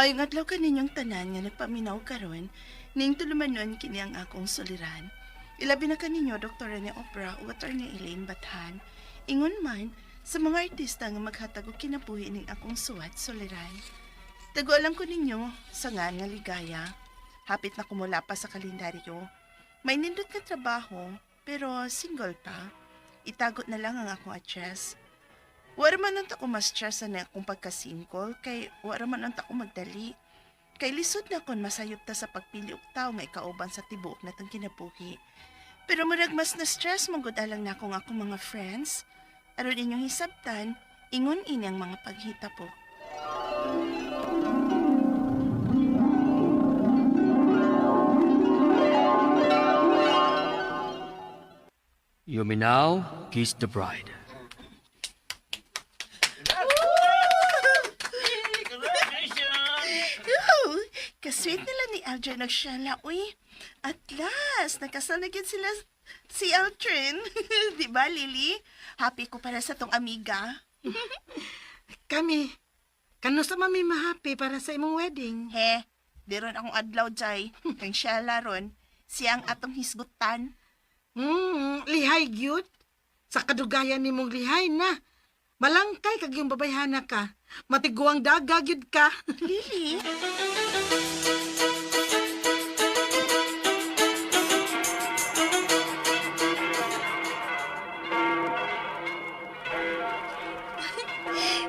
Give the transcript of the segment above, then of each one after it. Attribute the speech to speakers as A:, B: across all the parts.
A: Maayong adlaw kaninyong tanan nga nagpaminaw karon, ning tulumanon kini ang akong suliran. Ilabi na kaninyo Dr. ni Opera o Attorney Elaine Bathan. Ingon man sa mga artista nga maghatag og kinabuhi ning akong suwat suliran. Tagualang ko ninyo sa nga ligaya. Hapit na kumula pa sa kalendaryo. May nindot na trabaho, pero single pa. Itagot na lang ang akong address. Wala man ang tako mas stress na akong pagka-single, kay wala man ang tako magdali. Kay lisod na kon masayop ta sa pagpili og tao nga ikauban sa tibuok na tong kinabuhi. Pero murag mas na-stress manggod alang na akong mga friends. Aron inyong hisabtan, ingon ini ang mga paghita po.
B: You may now kiss the bride.
A: Kasweet nila ni Aldrin og Shella, uy. At last, nakasal na gid sila si Aldrin. Di ba, Lily? Happy ko para sa tong amiga.
C: Kami, kano sa mami mahappy para sa imong wedding?
A: He, di ron akong adlaw, Jay. Kang Shella ron, siya ang atong hisgutan.
C: Lihay gyud. Sa kadugayan nimong lihay na. Malangkay kag yung babayhana ka. Matiguang daga gyud ka.
A: Lily?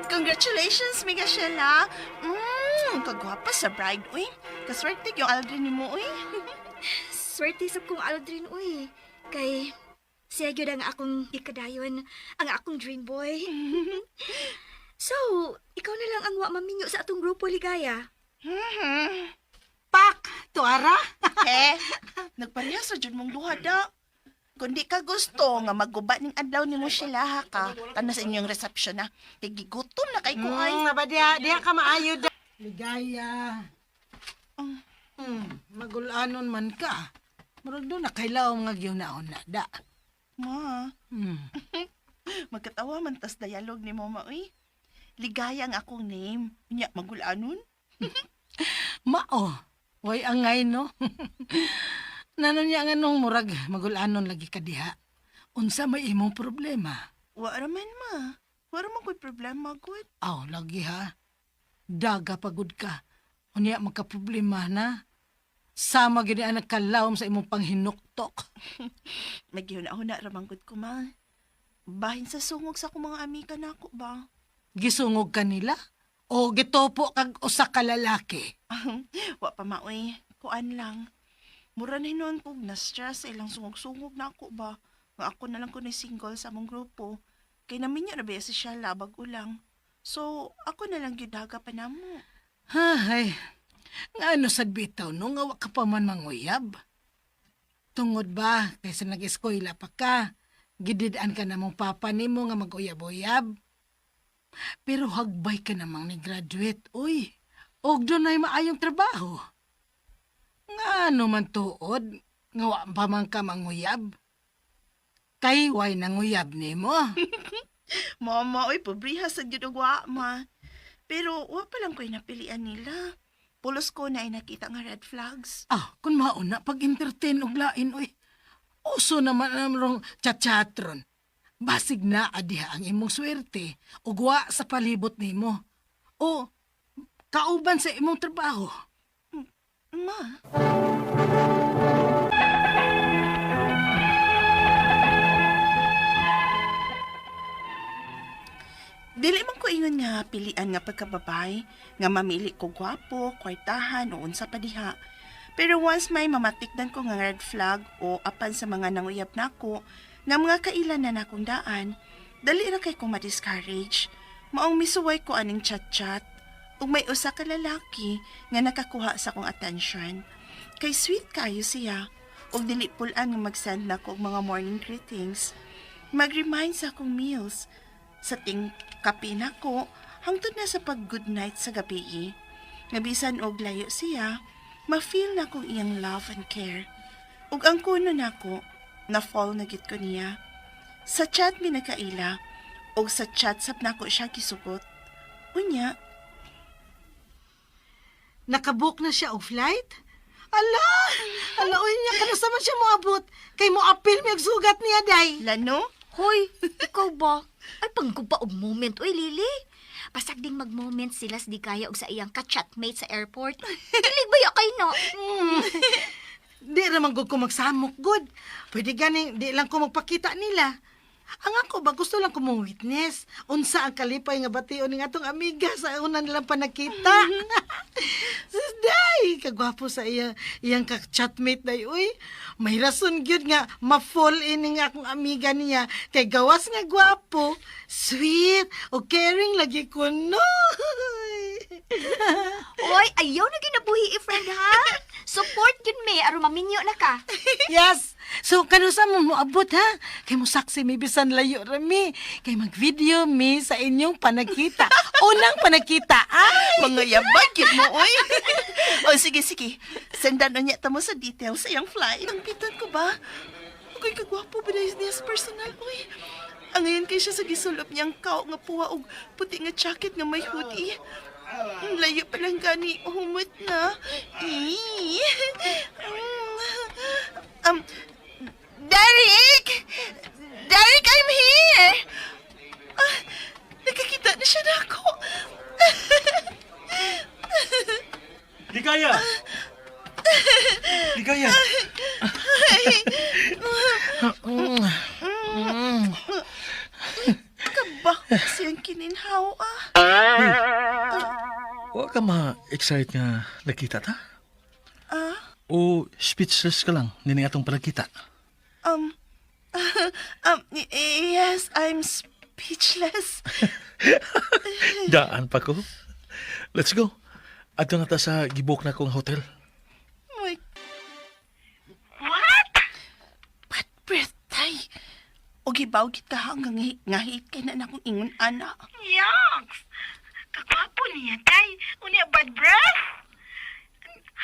A: Congratulations, Miga Shella. Kagwapa sa bride, uy. Kaswerte yung Aldrin ni mo, uy.
D: Swerte sa kong Aldrin, uy. Kay siya yun ang akong ikadayon, ang akong dream boy. So, ikaw na lang ang wa maminyo sa atong grupo, Ligaya.
C: Pak, tuara.
A: He, nagpareha sa dyan mong duha da. Kung di ka gusto nga maguba ning adlaw ni mo sila ka, tanas sa inyong reception na. Kay gigutom na kay ko ay.
C: Naba diya ka maayo da. Ligaya. Magulanon man ka. Murag doon na kailaw nga gyunaon na da.
A: Ma, magkatawa man tas dialog ni mo uy. Ligaya ang akong name. Nya magulanon?
C: Mao, way angay no. Nanon niya nga nung murag magulanon lagi ka diha. Unsa may imong problema?
A: Wa raman ma. Wa raman ko'y problema gud.
C: Aw, lagi ha. Daga pagod ka. Unya magka-problema na. Sama gini ang nagkalawom sa imong panghinuktok.
A: Magyuna-una raman gud ko ma. Bahin sa sungog sa akong mga amiga nako ba?
C: Gisungog ka nila? O gitopo kag usa ka lalaki?
A: Wa pa maoy. Kuan lang. Mura na hinuon kog na-stress sa ilang sungog-sungog na ako ba? Nga ako na lang ko ni single sa among grupo. Kay namin niya na ba si Shala bago lang. So, ako na lang gidaga pa na mo.
C: Hay, nga ano sad bitaw no, nga wa ka pa man manguyab. Tungod ba, kaysa nag-eskwela pa ka, gididaan ka namong papa nimo nga mag-uyab-uyab. Pero hagbay ka namang ni-graduate, uy. Og doon ay maayong trabaho. Nga ano man tuod, nga wa pa man ka manguyab. Kay way nanguyab nimo.
A: Mama, oy, pobriha sa ginagawa, ma. Pero, wa pa lang ko'y napilian nila. Pulos ko na ay nakita nga red flags.
C: Kung mauna, pag-entertain og lain, uy. Uso naman namrong chat-chatron. Basig na adiha ang imong swerte o wa sa palibot nimo. O kauban sa imong trabaho.
A: Ma. Dili man ko ingon nga pilian nga pagkababay, nga mamili ko gwapo, kwartahan o unsa pa diha. Pero once may mamatikdan ko nga red flag o apan sa mga nanguyab nako, nga mga kailan na nakong daan, dali ra kay kong ma-discourage. Maong misuway ko aning chat-chat, ug may usa ka lalaki nga nakakuha sa akong attention. Kay sweet kayo siya, ug dili pulan nga mag-send na ko og mga morning greetings. Mag-remind sa akong meals, sa ting kape na ko, hangtod na sa pag-good night sa gabi. Nabisan og layo siya, ma-feel na kong iyang love and care. Ug ang kuno na ko, na-fall na git ko niya. Sa chat mi nagkaila, ug sa chat sap na ko siya gisugot. Unya,
C: Nakabook na siya og flight? Ala! Uy niya, kanusa man siya moabot? Kay mo apil may sugat niya, day.
A: Lano?
D: Hoy, ikaw ba? Ay, panggupa og moment. Uy, Lily. Pasag ding mag-moment sila sa di kaya og sa iyang ka-chatmate sa airport. Dili ba ya kay no?
C: Di naman gud ko magsamok, good. Pwede ganing, di lang ko magpakita nila. Ang ako ba, gusto lang ko mong witness. Unsa ang kalipay nga bation ng atong amiga sa una nilang panakita. Sus, day, kagwapo sa iyang ka-chatmate, day. Uy, may rason gyud nga ma-fall in nga akong amiga niya. Kay gawas nga gwapo, sweet, o caring lagi ko, no.
D: Hoy, ayaw na ginabuhi friend ha? Support yun me, aron maminyo na ka.
C: Yes. So, kanusa mo moabot, ha? Kay mo saksi, may bisan layo rami. Kay mag-video mi sa inyong panakita. Unang panakita, ay!
A: Mga yabag yun mo, oy. O, sige. Sendan na niya tamo sa details sa iyang flight. Ang pitan ko ba? Okay, kagwapo ba niya sa personal, oy. Ang ngayon kay siya sa gisulop niyang kao nga puwa og puti nga jacket nga may hoodie. Ang layo pa lang gani, humot na. Derek! Derek, I'm here! Nakakita na siya na ako.
E: Ligaya! Ligaya!
A: Kabaho siyang kininhaw,
E: Wa ka ma-excite nga nakita ta?
A: Ah?
E: O speechless ka lang nini atong panagkita?
A: Yes, I'm speechless.
E: Daan pa ko. Let's go. Adto na ta sa gibook na kong hotel.
A: My... What? Bad breath, tay. O gibaw kita hanggang ngahit kay na akong ingon, ana.
C: Yucks! Kakwapo niya, tay. Unya bad breath.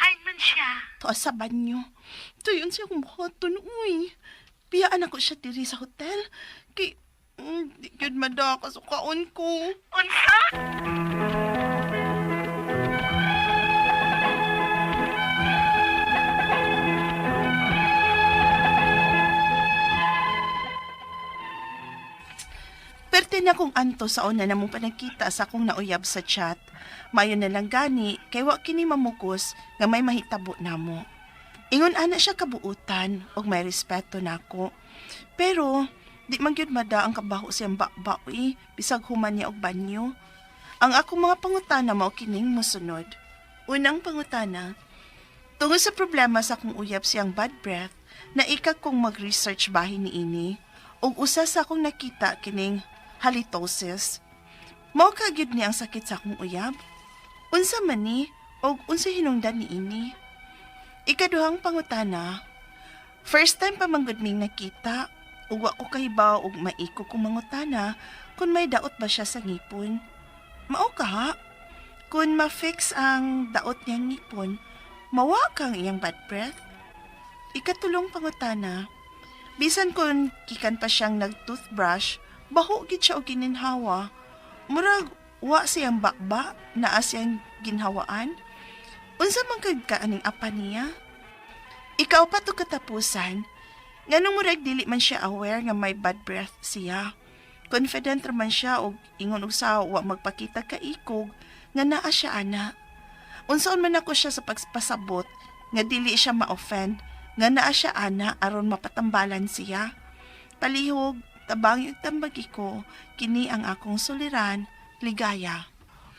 C: Hain man siya.
A: To sa banyo. Tuyon siya kung buhaton, uy. Piyaan ako siya diri sa hotel. Kay, di yun madakasukaon ko.
C: Unsa?
A: Perte na kong anto sa una na mong panagkita sa akong nauyab sa chat. Mayon na lang gani, kay wa kini mamugos nga may mahitabo namo. Ingon ana siya kabuutan og may respeto nako. Pero di man gyud mada ang kabaho siyang bakbaoy bisag human niya og banyo. Ang akong mga pangutana mao kining mosunod. Unang pangutana, tungod sa problema sa akong uyab siyang bad breath, naikag kong mag-research bahin niini ug usa sa akong nakita kining halitosis. Mao ka gyud ni ang sakit sa akong uyab. Unsa man ni ug unsa hinungdan niini? Ikaduhang pangutana, first time pa manggod ming nakita, ug wa ko kahibaw ug maiko kong mangutana kung may daot ba siya sa ngipon. Mao ka ha? Kung ma-fix ang daot niyang ngipon, mawa kang iyang bad breath. Ikatulong pangutana, bisan kung kikan pa siyang nag-toothbrush, baho gid siya og gininhawa. Murag wa siyang bakba naa siyang ginhawaan. Unsa man kag kaaning apa niya? Ikaw pa to katapusan. Nganong murag dili man siya aware nga may bad breath siya. Confident man siya og ingon og sa wa magpakita ka ikog nga naa siya ana. Unsaon man ako siya sa pagpasabot nga dili siya ma-offend nga naa siya ana aron mapatambalan siya. Palihog, tabang yung tambagi ko, kini ang akong suliran, Ligaya.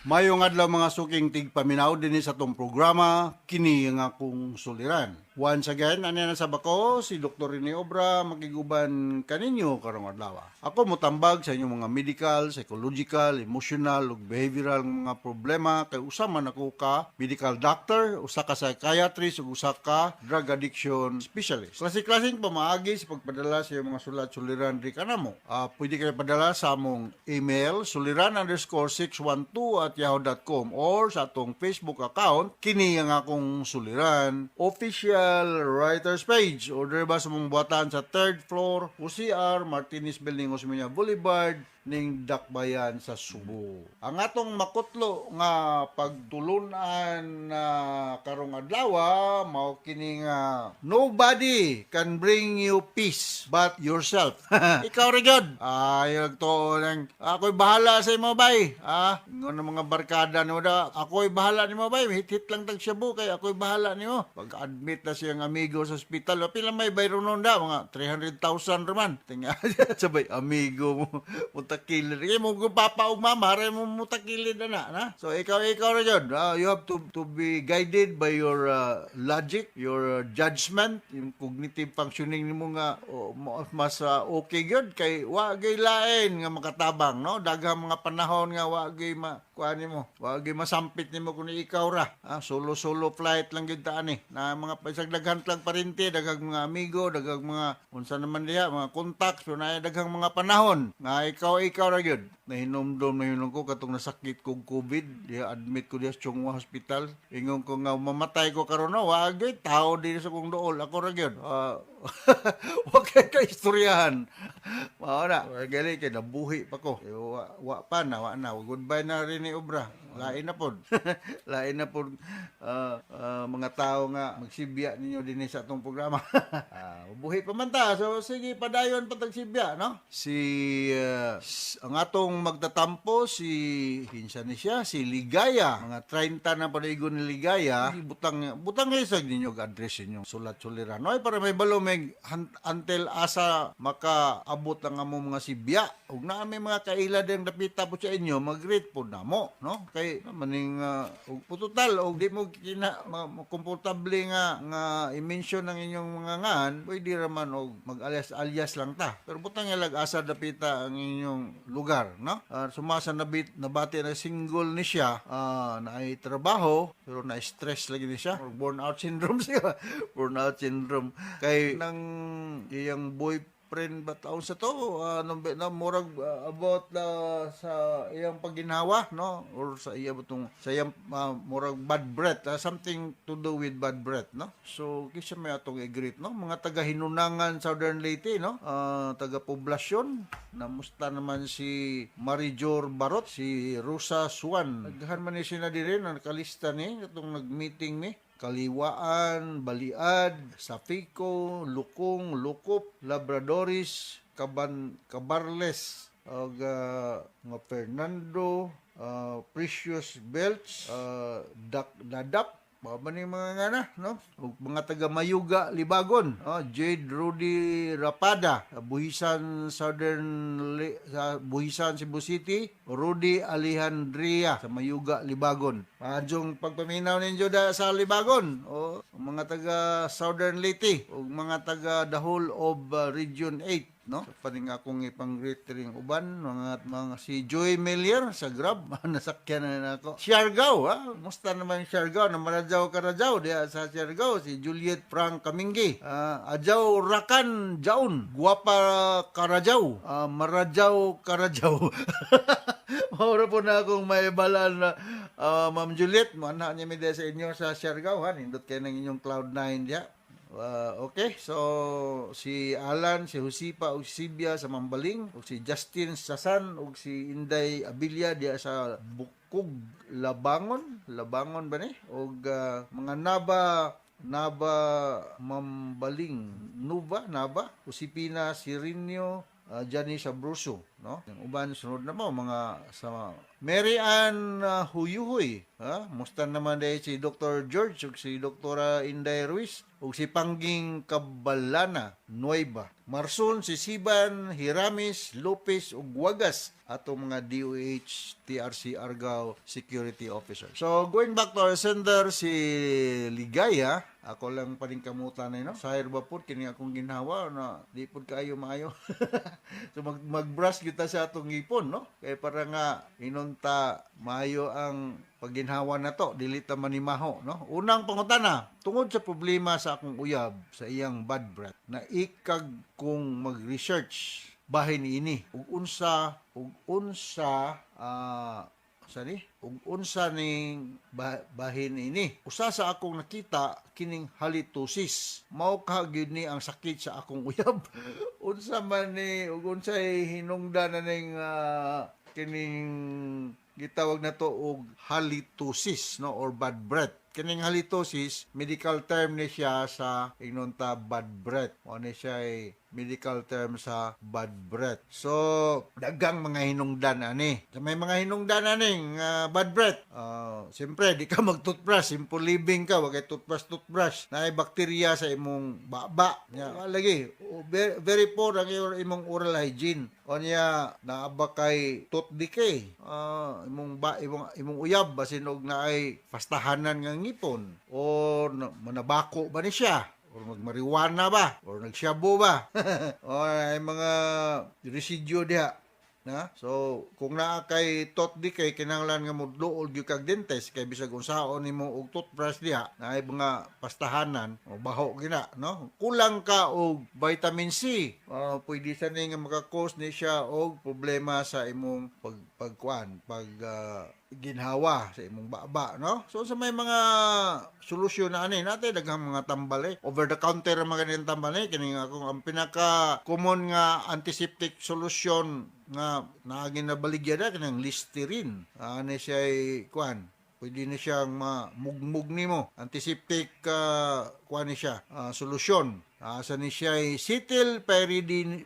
F: Mayong adlaw mga suking tigpaminaw din sa tong programa, kini nga akong suliran. Once again, ano na sa bako, si Dr. Rene Obra, makiguban kaninyo karong adlaw. Ako motambag sa inyong mga medical, psychological, emotional, ug behavioral mga problema, kay usa man ako ka medical doctor, usa ka psychiatrist, ug usa ka drug addiction specialist. Klase-klaseng pamaagi sa pagpadala sa iyong mga sulat-suliran di kanamo. Pwede kayo padala sa among email, suliran_612@yahoo.com or sa atong Facebook account, kini ang akong suliran, official writers page. Order ba sa mong buhatan sa 3rd floor, UCR, Martinez Building, Osmeña Boulevard, ning dakbayan sa Subo. Ang atong makutlo nga pagtulunan na karong adlaw mao kini nga nobody can bring you peace but yourself. Ikaw ra gyud. Ayog to nang ako'y bahala sa imo bay. Ingon ang mga barkada nimo da, ako'y bahala nimo bay. Hit-hit lang tag Cebu kay ako'y bahala nimo. Pag-admit na siyang amigo sa ospital, pila may bayro nun da, mga 300,000 raman. Tinga sabay amigo mo mutakilid. Kaya mo papa ug mama, ray mo mutakilid na. So ikaw ra gyud. You have to be guided by your logic, your judgment, yung cognitive functioning nimo nga mas okay gyud kay wa gyud lain nga makatabang, no? Daghang mga panahon nga wa gyud kuan nimo, wa gyud masampit nimo kun ikaw ra. Solo flight lang gyud ta ani. Na mga isang daghan lang parinti, daghang mga amigo, daghang mga unsa naman diha, mga contacts, so na daghang mga panahon nga ikaw ra gyud. Nahinomdom na yun ko katong nasakit kog COVID, diha admit ko diha sa Chungwa Hospital. Ingon ko nga mamatay ko karon na, wa gyud tao diri sa kong duol, ako ra gyud. Wa kay kaistoryahan. Mao na, gali kay nabuhi pa ko. Wa pa na, goodbye na rin ni obra. Lain na pod. Lain na pod mga tao nga magsibya ninyo dinhi sa atong programa. Buhi pa man ta. So sige padayon patag sibya, no? Ang atong magtatampo si kinsa ni siya, si Ligaya. Mga 30 na panigon ni Ligaya. Butang isag ninyo address ninyo sulat-suliran. No, para may balomeg until asa makaabot ang among mga sibya. Ug naa may mga kaila din dapita po sa inyo, mag-greet po namo, no? Kay maning pututal og di mo komportable nga i-mention ang inyong mga ngan, pwede ra man og mag-alias lang ta. Pero butang ilag asa dapita ang inyong lugar, no? Sumasa nabati na single ni siya, na ay trabaho pero na stress lagi ni siya, or burnout syndrome siya. Burnout syndrome kay nang iyang boyfriend ba taon sa to na murag about sa iyang paginhawa, no, or sa iyang murag bad breath, something to do with bad breath, no. So kisa may atong i-greet, no, mga taga Hinunangan Southern Leyte, no, taga poblasyon. Namusta naman si Marijor Barot, si Rosa Suan, nagdahan man ni sina diri na nakalista ni itong nag-meeting ni Kaliwaan, Baliad, Safico, Lukong, Lukop, Labradoris, Cabarles, nga Fernando, Precious Belch, Dadap, mga ngana, no? Ug mga taga Mayuga, Libagon, Jade Rudy Rapada, Buhisan Buhisan Cebu City, Rudy Alejandria sa Mayuga, Libagon. Adjong pagpaminaw ninyo sa Libagon, mga taga Southern Leyte, ug mga taga the whole of Region 8. No, paning akong ipang-greet ring uban mga si Joy Melier sa Grab, nasakyan na ako. Siargao, musta naman Siargao, na Marajaw Karajaw diya sa Siargao, si Juliet Frank Kamingi, Ajaw Rakan Jaun, Guapa Karajaw, Marajaw Karajaw. Maura po na akong may balan na Ma'am Juliet, mana niya mi sa inyo sa Siargao, nindot kayo ng inyong Cloud9 diya. Okay, so si Alan, si Josipa ug si Sibia sa Mambaling, ug si Justin Sasan ug si Inday Abilia diya sa Bukog, Labangon ba ni? Ug mga Naba Mambaling, Naba, Usipina Sirinio, Johnny Sabruso, no? Yung uban sunod na mo mga sa Mary Ann Huyuhoy, musta naman dahil si Dr. George ug si Dr. Inday Ruiz ug si Pangging Kabalana Nueva, Marson, si Siban Hiramis Lopez ug Wagas ato mga DOH TRC Argao security officer. So going back to our sender, si Ligaya, ako lang pa rin kamutan no? Sahir ba po kini akong ginhawa na di po kayo maayo. So mag-brush kita sa atong ngipon, no? Kaya para nga inunta maayo ang pagginhawa na to, dili ta manimaho, no? Unang pangutana, tungod sa problema sa akong uyab sa iyang bad breath, na ikag kong mag-research bahin ini ug unsa sani ug unsa ning bahin ini. Usa sa akong nakita kining halitosis. Mao ka gyud ni ang sakit sa akong uyab. Unsa man ni ug unsay hinungdan na ning kining gitawag na to og halitosis, no, or bad breath. Kining halitosis, medical term ni siya sa inunta bad breath. O ni siya ay medical term sa bad breath. So, dagang mga hinungdan ani. So, may mga hinungdan ani bad breath. Siyempre, di ka mag-toothbrush. Simple living ka, wag kay toothbrush. Na bakterya sa imong baba. Lagi, very poor ang imong oral hygiene. O niya, naaba kay tooth decay. Imong uyab, basin og na ay pastahanan ng ngipon. O manabako ba ni siya? Or magmariwana ba? Or nagsyabo ba? O ay mga residue diha. Na? So, kung naa kay tooth decay, kinahanglan nga mo duol gyud kag dentist kay bisag unsaon nimo og toothbrush diha, na ay mga pastahanan o baho gina, no? Kulang ka og vitamin C. Pwede sa ni nga maka-cause ni siya og problema sa imong ginhawa sa imong baba, no? So sa may mga solusyon na ani natin daghang mga tambal over the counter ang mga ganyan tambal kini nga kung ang pinaka common nga antiseptic solution nga naagin na baligya na kanang Listerine. Ani siya kuan, pwede na siyang mugmug nimo. Antiseptic kuan ni siya, solusyon. Asa ni siya ay cetylpyridine,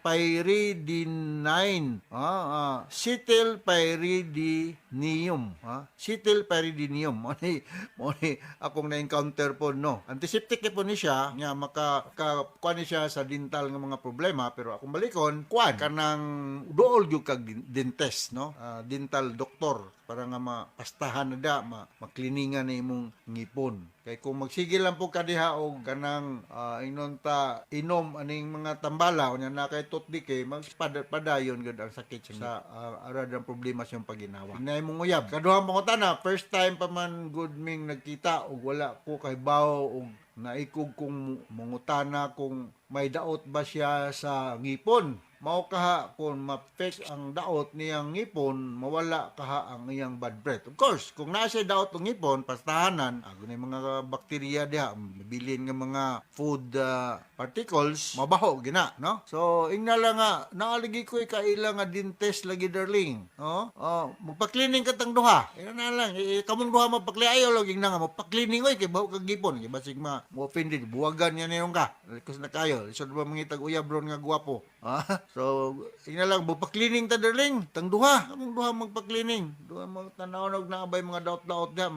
F: cetylpyridinium. Cetylpyridinium. Mo ni akong na-encounter po, no. Antiseptic po ni siya, nga kuan ni siya sa dental nga mga problema, pero akong balikon, kuan kanang duol gyud kag dentist, no. Dental doctor para nga mapastahan na da, makliningan na imong ngipon. Kay kung magsige lang po kadiha og kanang inom aning mga tambala unya na kay tooth decay, magpadayon gud ang sakit sa arad ang problema sa iyong paginawa. Inay mong uyab. Kaduhang pangutana, first time pa man good ming nagkita og wala ko kay bawo og naikog kung mangutana kung may daot ba siya sa ngipon. Mao kaha kung ma-fix ang daot niyang ngipon, mawala kaha ang iyang bad breath. Of course, kung naa siya daot ng ngipon, pastahanan, na mga bakterya diha, mabilin nga mga food particles, mabaho gina, no? So, ingna lang nga, naalagi ko kaila nga dentist lagi darling, no? Magpa-cleaning ka tang duha. Ina na lang, kamong duha magpa-cleaning lagi na nga magpa-cleaning oy kay baho kag ngipon, kay basig mo offended, buwagan yan niyong ka. Kus na kayo, isod ba mangitag uyab ron nga gwapo. So, ina lang, magpa-cleaning ta darling, tang duha, kamong duha magpa-cleaning. Duha magtanaw og naabay mga daot-daot diha,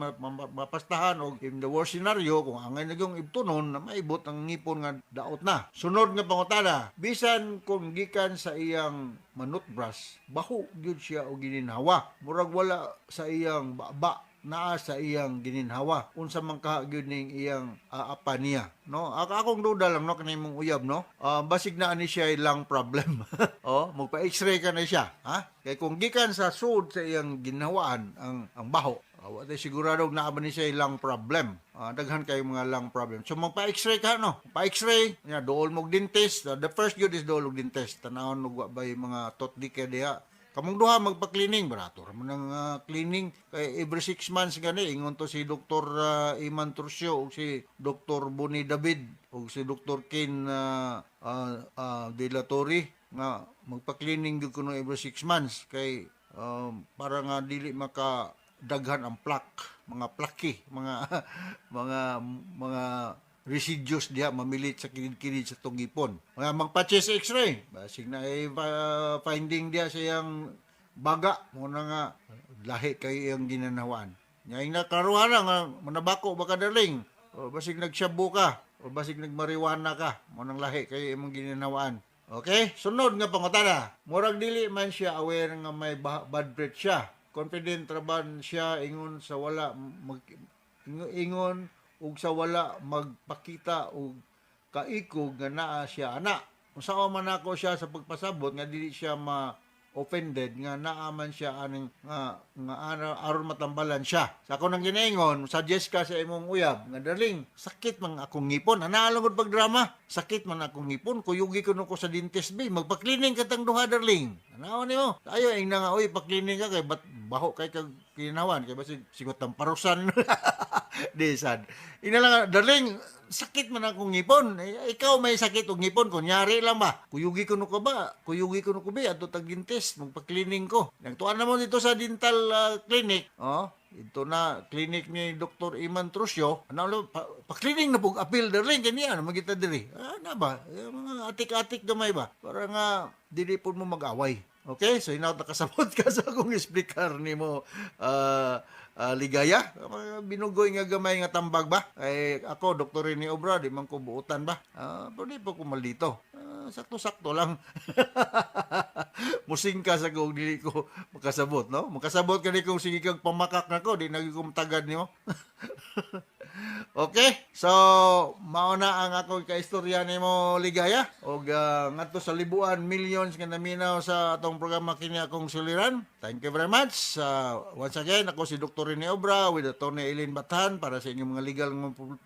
F: mapastahan og in the worst scenario kung angay nagyong ibtunon na maibot ang ngipon nga daot na. Sunod nga pangutana, bisan kung gikan sa iyang manutbrush, baho gyud siya og gininhawa. Murag wala sa iyang baba, naa sa iyang gininhawa. Unsa man ka gyud ning iyang apa niya, no? Akong duda lang, no, kanay mong uyab, no? Basig na ani siya lang problem. Magpa-x-ray ka na siya, ha? Kay kung gikan sa sud sa iyang ginhawaan ang baho, wala sigurado na ba ni siya ilang problem. Daghan kayo mga lang problem. So magpa-x-ray ka, no? Pa-x-ray, dool mog dentist. The first good is dool mog dentist. Tanawon og ba mga tooth decay diha. Kamong duha magpa-cleaning, barato ra man ang cleaning kay every 6 months gani ingon to si Dr. Iman Turcio ug si Dr. Boni David ug si Dr. Ken De La Torre nga magpa-cleaning gyud kuno every 6 months kay para nga dili maka daghan ang mga plaque, mga residues diha mamilit sa kilid-kilid sa tungipon. Magpa-chest x-ray, basig na finding diha sa iyang baga mo na nga lahi kay iyang ginanawaan. Nya ing nakaruha na nga manabako baka darling, o basig nagsyabo ka, o basig nagmariwana ka, mo nang lahi kay imong ginanawaan. Okay? Sunod nga pangutana, murag dili man siya aware nga may bad breath siya. Confident raban siya ingon sa wala ingon ug sa wala magpakita og kaikog nga naa siya ana. Unsa man ako siya sa pagpasabot nga dili siya offended nga naaman siya aning nga aron matambalan siya. Sa ako nang ginaingon, suggest ka sa imong uyab nga darling, sakit man akong ngipon. Ana lang pag drama, sakit man akong ngipon, kuyugi ko sa dentist bay, magpa-cleaning ka tang duha darling. Anaon nimo? Ayo ing na nga oy pa-cleaning ka kay baho kay kinawan kay basi sigot ng parusan. Di sad. Ina lang darling, sakit man akong ngipon. Ikaw may sakit og ngipon kunyari lang ba? Kuyugi ko no ko ba? Kuyugi ko no ko ba adto tag dentist magpa-cleaning ko. Nagtuan na mo dito sa dental clinic. Oh, ito na clinic ni Dr. Iman Trusio. Ano pa-cleaning na pug appeal darling kaniya na magita diri. Ano ba? Mga atik-atik gamay ba? Para nga dili pud mo mag-away. Okay, so inaw nakasabot ka sa akong explicar nimo ligaya. Binugoy nga gamay nga tambag ba? Ay ako doktor ni Obra di man ko buutan ba? Pwede po ko maldito. Sakto-sakto lang. Musing ka sa kung dili ko makasabot, no? Makasabot ka ni kung sige kang pamakak na ko, di nagigum tagad nimo. Okay, so mauna ang ako kaistorya nimo ligaya og ngadto sa libuan millions nga naminaw sa atong programa kini akong suliran. Thank you very much. Once again, ako si Dr. Rene Obra with Atty. Eileen Bathan para sa inyong mga legal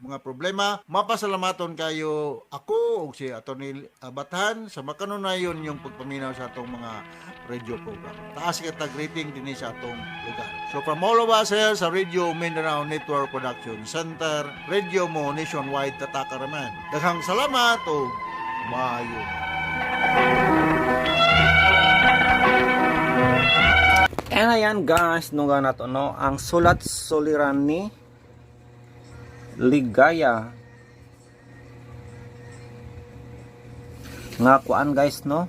F: mga problema. Mapasalamaton kayo ako og si Atty. Bathan sa makanunayon yung pagpaminaw sa atong mga radio program. Taas kita rating din sa atong lugar. So from all of us here sa Radio Mindanao Network Production Center, Radio mo nationwide tatakaraman. Daghang salamat o maayo.
G: And ayan guys, nunga na to no, ang sulat suliran ni Ligaya. Nga kuan guys no,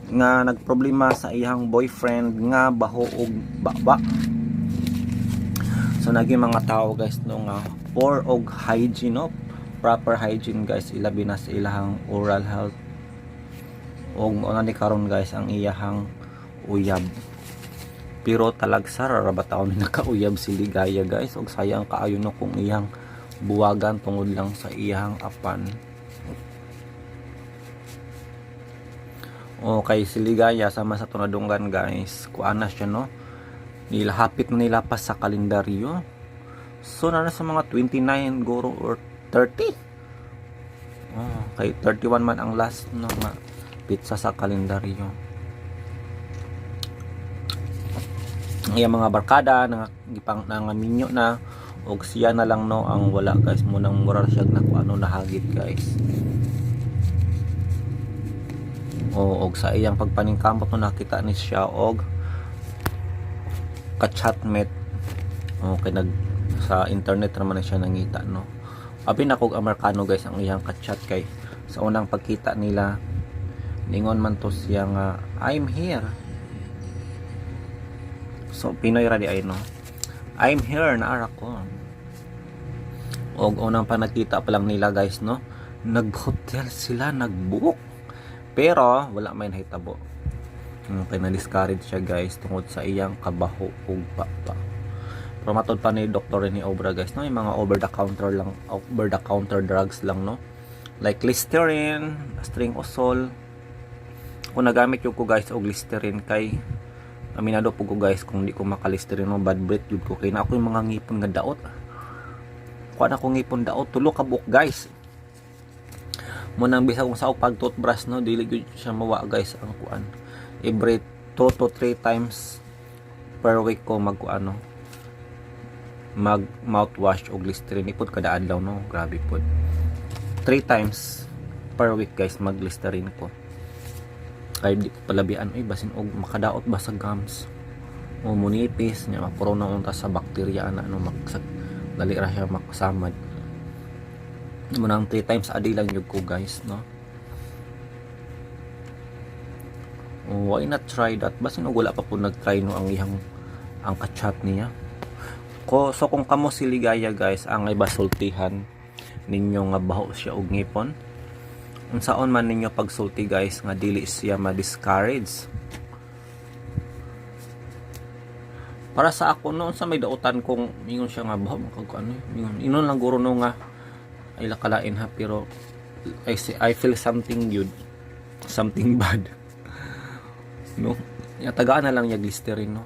G: nga nagproblema sa iyang boyfriend nga baho og baba. So naging mga tao guys no nga for og hygiene no, proper hygiene guys ilabi na sa ilahang oral health. Og mo na ni karon guys ang iyahang uyab. Pero talagsar ra ba taon nakauyab si Ligaya guys og sayang kaayo no kung iyang buwagan tungod lang sa iyang apan. Okay, si Ligaya sama sa tunadunggan guys, kuana siya no, nilahapit na nilapas sa kalendaryo. So na sa mga 29 guro or 30. Okay, 31 man ang last no nga pizza sa kalendaryo. Ang mga barkada na gipang nangaminyo na og siya na lang no ang wala guys, munang moral siya na kung ano nahagit guys. Og sa iyang pagpaningkamot no nakita ni siya og ka-chatmate. Okay, sa internet naman na siya nangita no. Abi na kog Amerikano guys ang iyang ka-chat kay sa unang pagkita nila ningon man to siya nga I'm here. So Pinoy ra di ay no. I'm here na ara ko. Og unang panakita pa lang nila guys no, nag-hotel sila, nag-book. Pero wala may nahitabo. Okay, na-discourage siya guys tungod sa iyang kabaho ug baba. Pero matod pa ni Dr. ni Obra guys no, yung mga over the counter drugs lang no. Like Listerine, Stringosol. Kung nagamit yung ko guys og Listerine kay aminado po ko guys kung di ko makalisterine no, bad breath yun ko kay na ako yung mga ngipon nga daot. Kuha na ko ngipon daot tulo ka buok guys. Munang bisa kung sa pag toothbrush no, dili gyud siya mawa guys ang kuan. Every 2 to 3 times per week ko magkuano, mag mouthwash og Listerine ipod kada adlaw no, grabe pod. 3 times per week guys mag Listerine ko. Kay di palabian ay basin og makadaot ba sa gums. O munipis nya mapuro na unta sa bakterya ana no maksag dali ra siya makasamad. Munang 3 times a day lang yun ko guys no. Why not try that? Basin og wala pa po nag-try no ang iyang ang ka-chat niya. So kung kamo si Ligaya guys ang ay basultihan ninyo nga baho siya og ngipon, unsaon man ninyo pagsulti guys nga dili siya ma-discourage. Para sa ako noon sa may dautan kung mingon siya nga baho makag ano mingon inon lang guro no nga ay lakalain ha, pero I feel something good, something bad no, tagaan na lang yung Listerine no,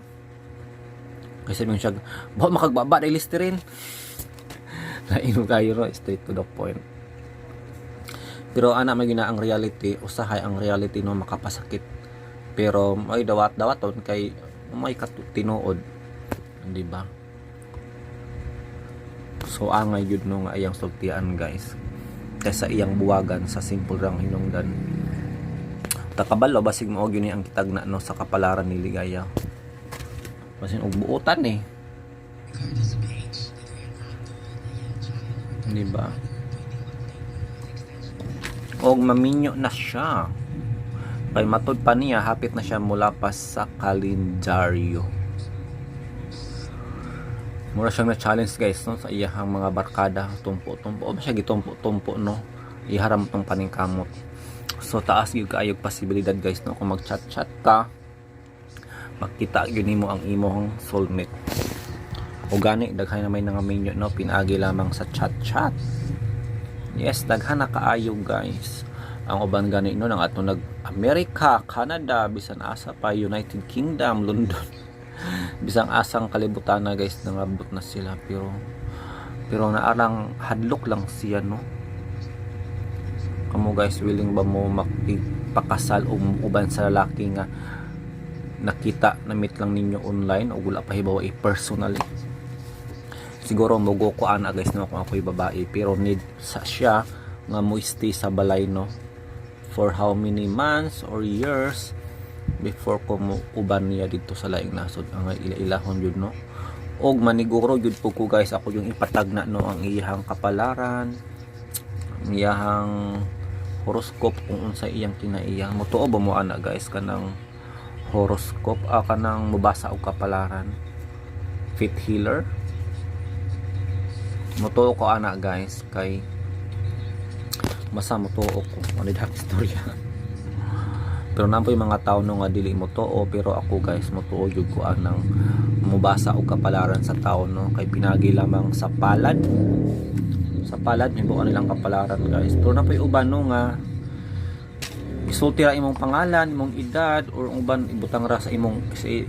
G: kasi mingon siya baho makagbaba na Listerine lain kayo no, straight to the point. Pero ana may gina ang reality, usahay ang reality no makapasakit. Pero may dawat-dawaton kay umay tinuod, di ba? So angay yun no nga iyang sultian guys, kaysa iyang buwagan sa simple rang hinungdan. Takabalo basig mo yun ang kitagna no sa kapalaran ni Ligaya, basin og buotan eh, di ba? Og maminyo na siya kay matod pa niya, hapit na siya mula pa sa kalendaryo. Mura siyang na-challenge guys no sa iyahang mga barkada, tumpo-tumpo o siya gitumpo-tumpo no, iharam tong paningkamot. So taas gyud kaayog posibilidad guys no, kung mag-chat-chat ka, makita gyud nimo ang imong soulmate. O gani daghan na may nangaminyo no, pinagi lamang sa chat-chat. Yes, daghan na kaayog guys. Ang uban gani no nang ato nag Amerika, Canada, bisan asa pa United Kingdom, London. Bisang asang kalibutan na guys, nangabot na sila, pero naarang hadlok lang siya no. Kamo guys, willing ba mo makipakasal o uban sa lalaki nga nakita na meet lang ninyo online o wala pa hibawa personally? Siguro mogo ko ana guys no kung ako'y babae, pero need sa siya nga mo stay sa balay no for how many months or years before ko mo uban niya dito sa laing nasod ang ila-ilahon yun no. Og maniguro yun po ko guys, ako yung ipatagna no ang iyahang kapalaran, ang iyahang horoscope kung unsa iyang kinaiyang motuo ba mo ana guys kanang horoscope, kanang mubasa og kapalaran, fit healer, motuo ko ana guys kay masa motuo ko ano dah istorya. Pero nampo yung mga tao no nga dili mo too, pero ako guys mo tuo jud ko anang mubasa og kapalaran sa tao no, kay pinagi lamang sa palad hibuan nilang kapalaran guys. Pero nampo yung uban no nga isulti ra imong pangalan, imong edad, or uban ibutang ra sa imong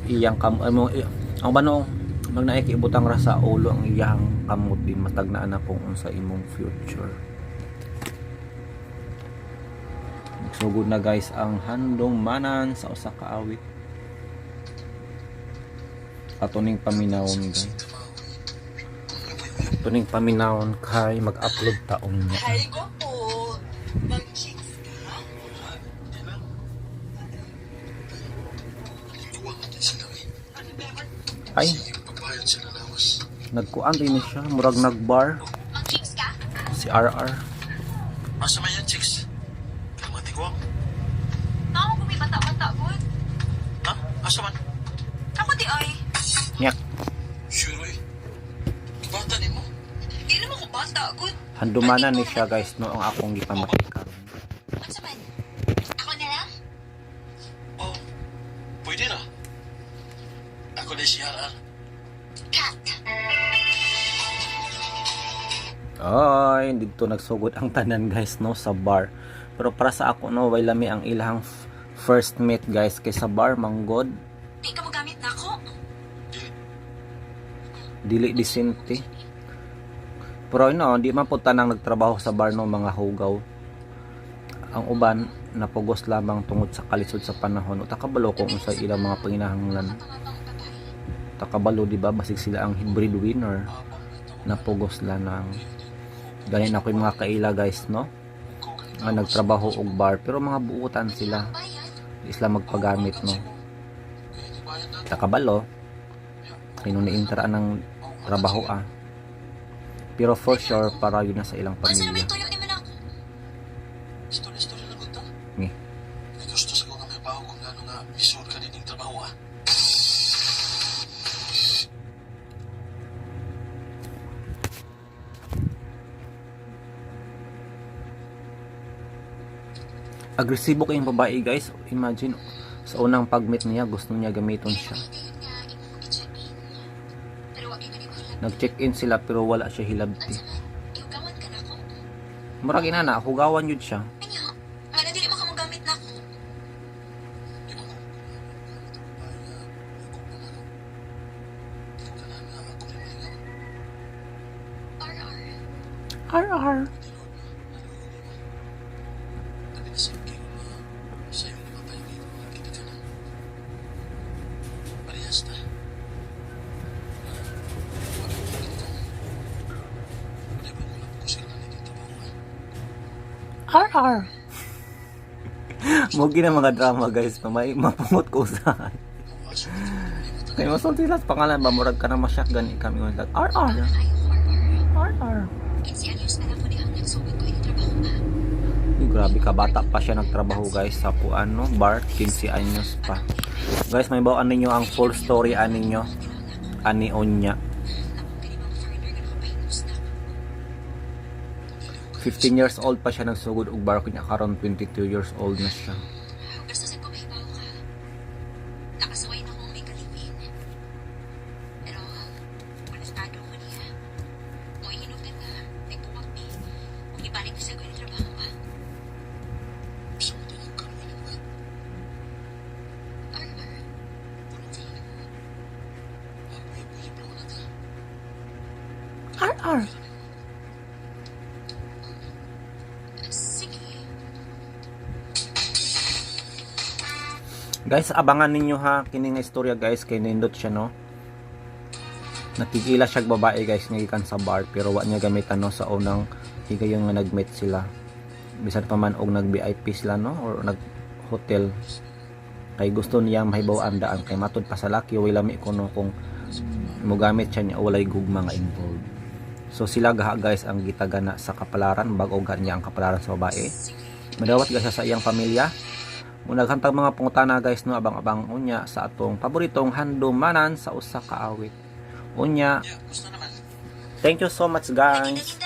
G: iyang ang uban no mag naay ibutang ra sa ulo ang iyang kamot din, matagnaan na kung unsa imong future. Sugod na guys ang handong manan sa usa ka awit. Atuning paminawon guys. Atuning paminawon kay mag-upload taon niya. Ay, nagkuan din siya, murag nagbar. Si RR.
E: Asa man yan, chicks? Kamati ko.
H: Ako kung may bata-bata po.
E: Ha? Asa man?
H: Ako di ay.
G: Nyak.
E: Sure eh. Kabata ni mo.
H: Di naman ko bata, good.
G: Handumanan ni siya guys no ang akong gipamatay karon.
H: Ano sa man? Ako na lang?
E: Oh, pwede na. Ako na siya,
H: Cat.
G: Ay, dito nagsugod ang tanan guys no sa bar. Pero para sa ako no, way lami ang ilahang first meet guys kay sa bar manggod.
H: Di ka mo gamit na ako.
G: Dili disente. Pero no, di man po tanang nagtrabaho sa bar no mga hugaw. Ang uban napugos lamang tungod sa kalisod sa panahon. O takabalo kung sa ilang mga panginahanglan. Takabalo di ba basig sila ang breadwinner. Napugos lang ng ganin ako yung mga kaila guys no. Nga nagtrabaho og bar pero mga buutan sila. Di sila magpagamit no. Takabalo. Kino ni interaan ng trabaho Pero for sure para yun na sa ilang
H: Asa na may
G: pamilya.
H: tuyo ni man ako?
E: Story lang ito.
G: Ni.
E: Gusto sa ko nga may baho kung ano nga isod ka din yung trabaho
G: Agresibo kayong babae guys. Imagine sa unang pag-meet niya gusto niya gamiton siya.
H: Pero wag ka ni mahal.
G: Nag-check-in sila pero wala siya hilabti.
H: Iugawan ka na ako.
G: Murag inana, hugawan yun siya.
H: Anya, nga dili mo ka mo gamit na ako. RR.
G: RR.
E: Sabi na sa akin na sa'yo ni Papa yung kita ka na. Parehas
C: RR.
G: Mugi na mga drama guys na may mapungot ko usahay. Kaya masuntilas pangalan ba murag ka na masyak gani kami ng RR. RR.
H: 15 anyos na lang po di hanggang sugod ko yung trabaho ba?
G: Grabe ka, bata pa siya nagtrabaho guys sa puan no, bar, 15 anyos pa. Guys, may bawaan ninyo ang full story aninyo. Ani Onya. 15 years old pa siya nagsugod og bar kunya karon 22 years old na siya.
H: Gusto sa ko mahibaw ka. Nakasaway na kong may kalipin. Pero, panastado ko niya. Kung ihinugan nga, may buwag ni. Kung ibalik ko sa ko yung trabaho ba? So, ito yung karoon yung web. Armar. Punong sa iyo. Buhay-buhay na ka.
C: RR.
H: Sige.
G: Guys, abangan ninyo ha kini nga istorya guys kay nindot siya no. Natigila siya babae guys nga gikan sa bar pero wa niya gamitan no sa unang higayon nga nag-meet sila. Bisan pa man og nag-VIP sila no or nag-hotel. Kay gusto niya mahibaw-an daan kay matud pa sa laki way lami kuno kung mogamit siya niya walay gugma nga involved. So sila gaha guys ang gitagana sa kapalaran bago niya ang kapalaran sa babae. Madawat guys sa iyang pamilya. Munaghantag mga pungutana guys no abang-abang unya sa atong paboritong handumanan sa usa ka awit. Unya. Thank you so much guys.